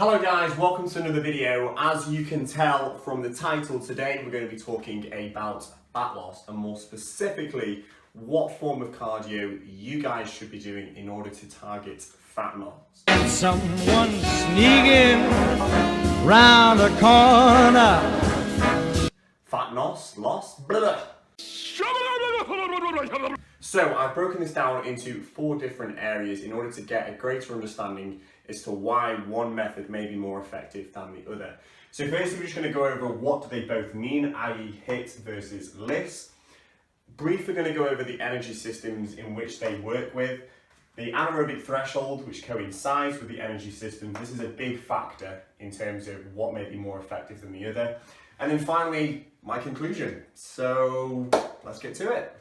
Hello guys, welcome to another video. As you can tell from the title, today we're going to be talking about fat loss and more specifically what form of cardio you guys should be doing in order to target fat loss. Someone sneaking round the corner. Fat loss, blah. So I've broken this down into 4 different areas in order to get a greater understanding as to why one method may be more effective than the other. So firstly, we're just going to go over what do they both mean, i.e. HIIT versus LISS. Briefly going to go over the energy systems in which they work with, the anaerobic threshold which coincides with the energy systems. This is a big factor in terms of what may be more effective than the other. And then finally, my conclusion. So let's get to it.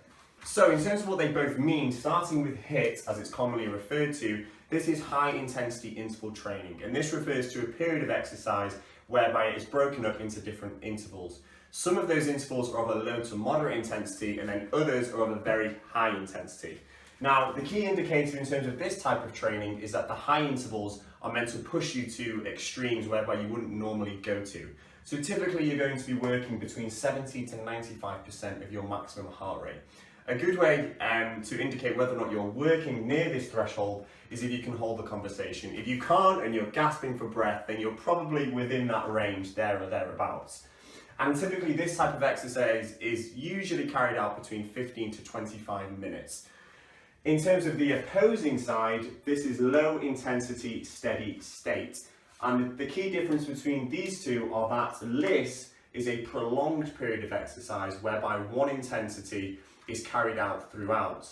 So in terms of what they both mean, starting with HIIT, as it's commonly referred to, this is high intensity interval training, and this refers to a period of exercise whereby it is broken up into different intervals. Some of those intervals are of a low to moderate intensity, and then others are of a very high intensity. Now, the key indicator in terms of this type of training is that the high intervals are meant to push you to extremes whereby you wouldn't normally go to. So typically you're going to be working between 70 to 95% of your maximum heart rate. A good way to indicate whether or not you're working near this threshold is if you can hold the conversation. If you can't and you're gasping for breath, then you're probably within that range there or thereabouts. And typically this type of exercise is usually carried out between 15 to 25 minutes. In terms of the opposing side, this is low intensity steady state. And the key difference between these two are that LISS is a prolonged period of exercise whereby one intensity is carried out throughout.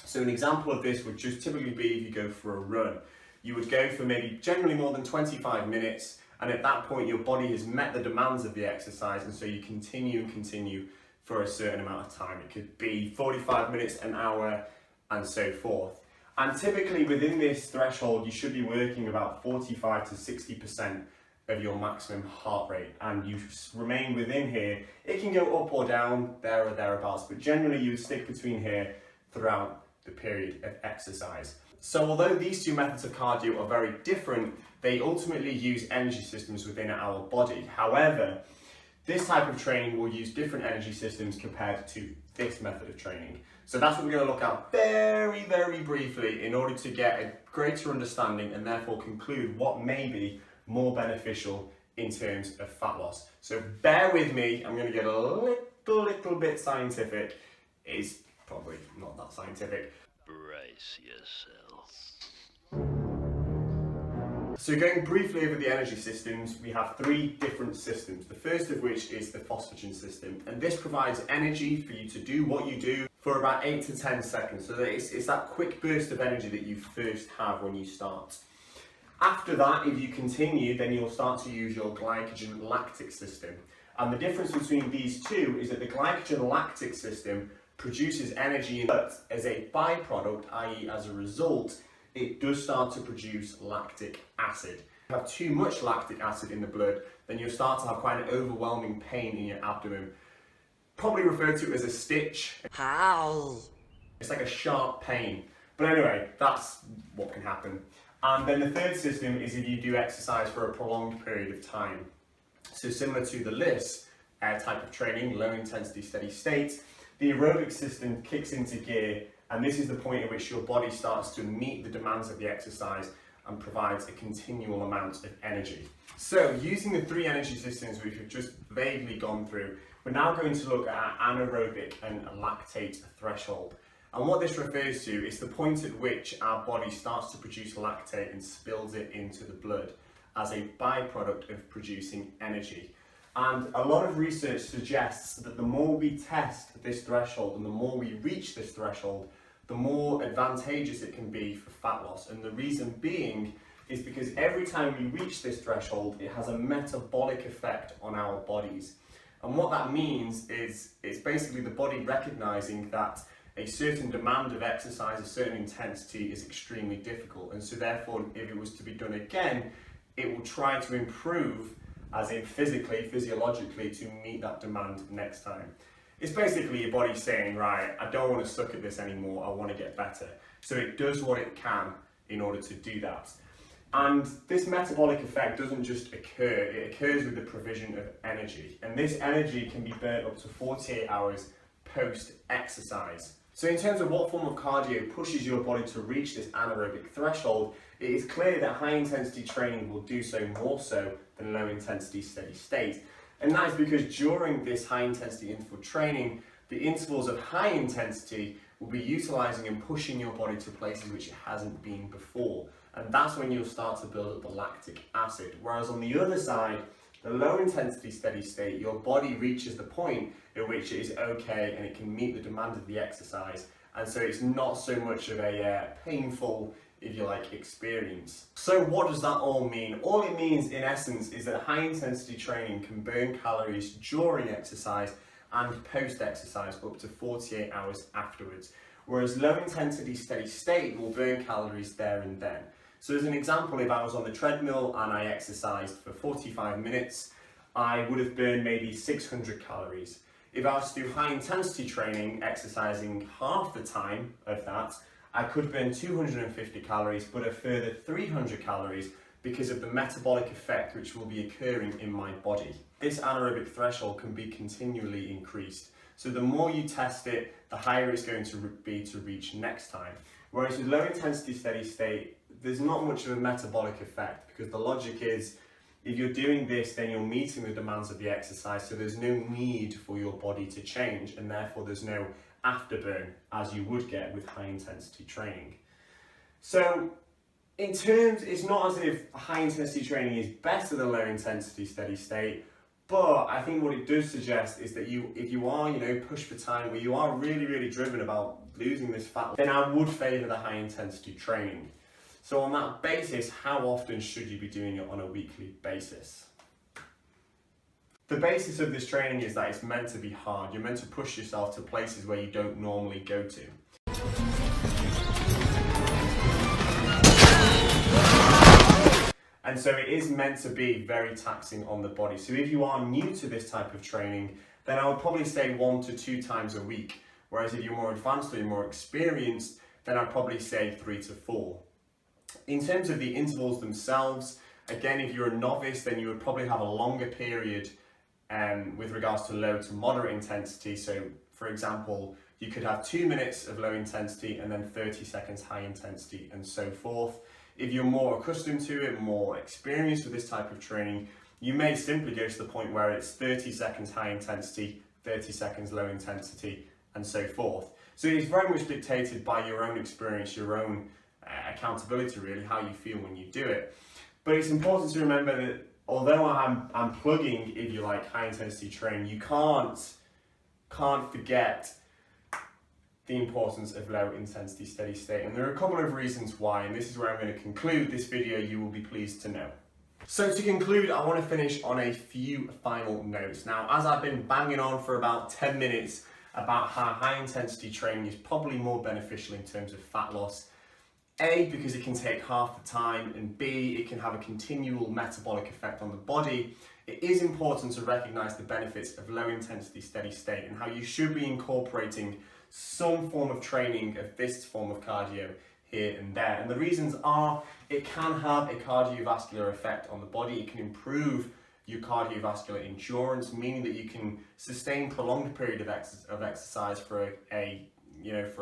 So an example of this would just typically be if you go for a run. You would go for maybe generally more than 25 minutes, and at that point your body has met the demands of the exercise, and so you continue for a certain amount of time. It could be 45 minutes, an hour, and so forth. And typically within this threshold you should be working about 45 to 60% of your maximum heart rate, and you remain within here. It can go up or down there or thereabouts, but generally you would stick between here throughout the period of exercise. So although these two methods of cardio are very different, they ultimately use energy systems within our body. However, this type of training will use different energy systems compared to this method of training. So that's what we're going to look at very, very briefly in order to get a greater understanding and therefore conclude what may be more beneficial in terms of fat loss. So bear with me, I'm going to get a little bit scientific. It's probably not that scientific. Brace yourself. So going briefly over the energy systems, we have 3 different systems. The first of which is the phosphagen system, and this provides energy for you to do what you do for about 8 to 10 seconds. So it's that quick burst of energy that you first have when you start. After that, if you continue, then you'll start to use your glycogen lactic system. And the difference between these two is that the glycogen lactic system produces energy, but as a byproduct, i.e. as a result, it does start to produce lactic acid. If you have too much lactic acid in the blood, then you'll start to have quite an overwhelming pain in your abdomen. Probably referred to as a stitch. How? It's like a sharp pain. But anyway, that's what can happen. And then the third system is if you do exercise for a prolonged period of time. So similar to the LISS type of training, low intensity steady state, the aerobic system kicks into gear, and this is the point at which your body starts to meet the demands of the exercise and provides a continual amount of energy. So using the 3 energy systems which we've just vaguely gone through, we're now going to look at anaerobic and lactate threshold. And what this refers to is the point at which our body starts to produce lactate and spills it into the blood as a byproduct of producing energy. And a lot of research suggests that the more we test this threshold and the more we reach this threshold, the more advantageous it can be for fat loss. And the reason being is because every time we reach this threshold, it has a metabolic effect on our bodies. And what that means is it's basically the body recognizing that a certain demand of exercise, a certain intensity is extremely difficult, and so therefore if it was to be done again, it will try to improve, as in physically, physiologically, to meet that demand next time. It's basically your body saying, right, I don't want to suck at this anymore, I want to get better. So it does what it can in order to do that. And this metabolic effect doesn't just occur, it occurs with the provision of energy. And this energy can be burnt up to 48 hours post-exercise. So in terms of what form of cardio pushes your body to reach this anaerobic threshold, it is clear that high intensity training will do so more so than low intensity steady state. And that is because during this high intensity interval training, the intervals of high intensity will be utilising and pushing your body to places which it hasn't been before. And that's when you'll start to build up the lactic acid. Whereas on the other side, the low intensity steady state, your body reaches the point at which it is okay and it can meet the demand of the exercise. And so it's not so much of a painful, if you like, experience. So what does that all mean? All it means in essence is that high intensity training can burn calories during exercise and post-exercise up to 48 hours afterwards. Whereas low intensity steady state will burn calories there and then. So as an example, if I was on the treadmill and I exercised for 45 minutes, I would have burned maybe 600 calories. If I was to do high intensity training, exercising half the time of that, I could burn 250 calories, but a further 300 calories because of the metabolic effect which will be occurring in my body. This anaerobic threshold can be continually increased. So the more you test it, the higher it's going to be to reach next time. Whereas with low intensity steady state, there's not much of a metabolic effect because the logic is if you're doing this, then you're meeting the demands of the exercise, so there's no need for your body to change, and therefore there's no afterburn as you would get with high intensity training. So in terms, it's not as if high intensity training is better than low intensity steady state, but I think what it does suggest is that if you are, pushed for time, where you are really, really driven about losing this fat, then I would favour the high intensity training. So on that basis, how often should you be doing it on a weekly basis? The basis of this training is that it's meant to be hard. You're meant to push yourself to places where you don't normally go to. And so it is meant to be very taxing on the body. So if you are new to this type of training, then I would probably say 1 to 2 times a week. Whereas if you're more advanced or you're more experienced, then I'd probably say 3 to 4. In terms of the intervals themselves, again, if you're a novice, then you would probably have a longer period with regards to low to moderate intensity. So for example, you could have 2 minutes of low intensity and then 30 seconds high intensity and so forth. If you're more accustomed to it, more experienced with this type of training, you may simply go to the point where it's 30 seconds high intensity, 30 seconds low intensity, and so forth. So it's very much dictated by your own experience, your own accountability, really, how you feel when you do it. But it's important to remember that although I'm plugging, if you like, high intensity training, you can't forget the importance of low intensity steady state. And there are a couple of reasons why, and this is where I'm going to conclude this video, you will be pleased to know. So to conclude, I want to finish on a few final notes. Now, as I've been banging on for about 10 minutes about how high intensity training is probably more beneficial in terms of fat loss, A, because it can take half the time, and B, it can have a continual metabolic effect on the body, it is important to recognise the benefits of low intensity steady state and how you should be incorporating some form of training of this form of cardio here and there. And the reasons are, it can have a cardiovascular effect on the body. It can improve your cardiovascular endurance, meaning that you can sustain prolonged period of exercise for a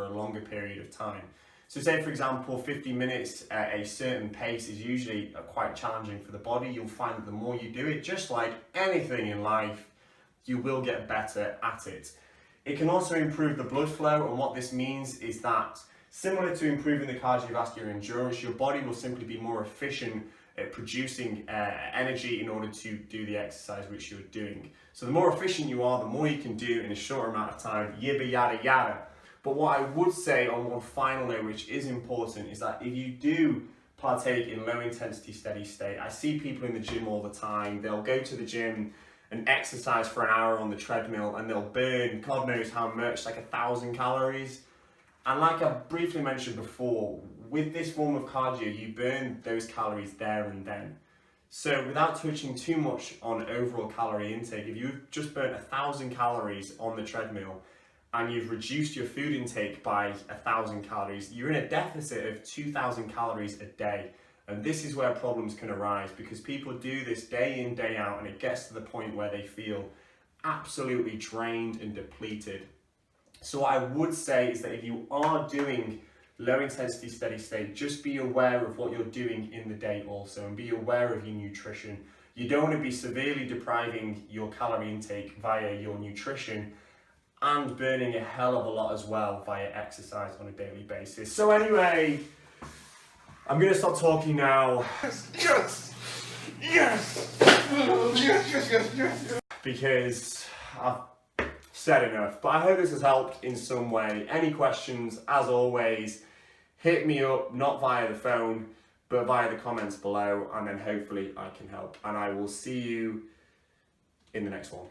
longer period of time. So say for example 50 minutes at a certain pace is usually quite challenging for the body. You'll find that the more you do it, just like anything in life, you will get better at it. It can also improve the blood flow, and what this means is that similar to improving the cardiovascular endurance, your body will simply be more efficient at producing energy in order to do the exercise which you're doing. So the more efficient you are, the more you can do in a short amount of time, yibba yada yada. But what I would say on one final note, which is important, is that if you do partake in low intensity steady state, I see people in the gym all the time, they'll go to the gym and exercise for an hour on the treadmill and they'll burn God knows how much, like 1,000 calories. And like I briefly mentioned before, with this form of cardio, you burn those calories there and then. So without touching too much on overall calorie intake, if you've just burnt 1,000 calories on the treadmill and you've reduced your food intake by 1,000 calories, you're in a deficit of 2,000 calories a day And this is where problems can arise, because people do this day in, day out, and it gets to the point where they feel absolutely drained and depleted. So what I would say is that if you are doing low intensity steady state, just be aware of what you're doing in the day also, and be aware of your nutrition. You don't want to be severely depriving your calorie intake via your nutrition and burning a hell of a lot as well via exercise on a daily basis. So anyway, I'm going to stop talking now. Yes! Yes! Yes! Because I've said enough. But I hope this has helped in some way. Any questions, as always, hit me up, not via the phone, but via the comments below, and then hopefully I can help. And I will see you in the next one.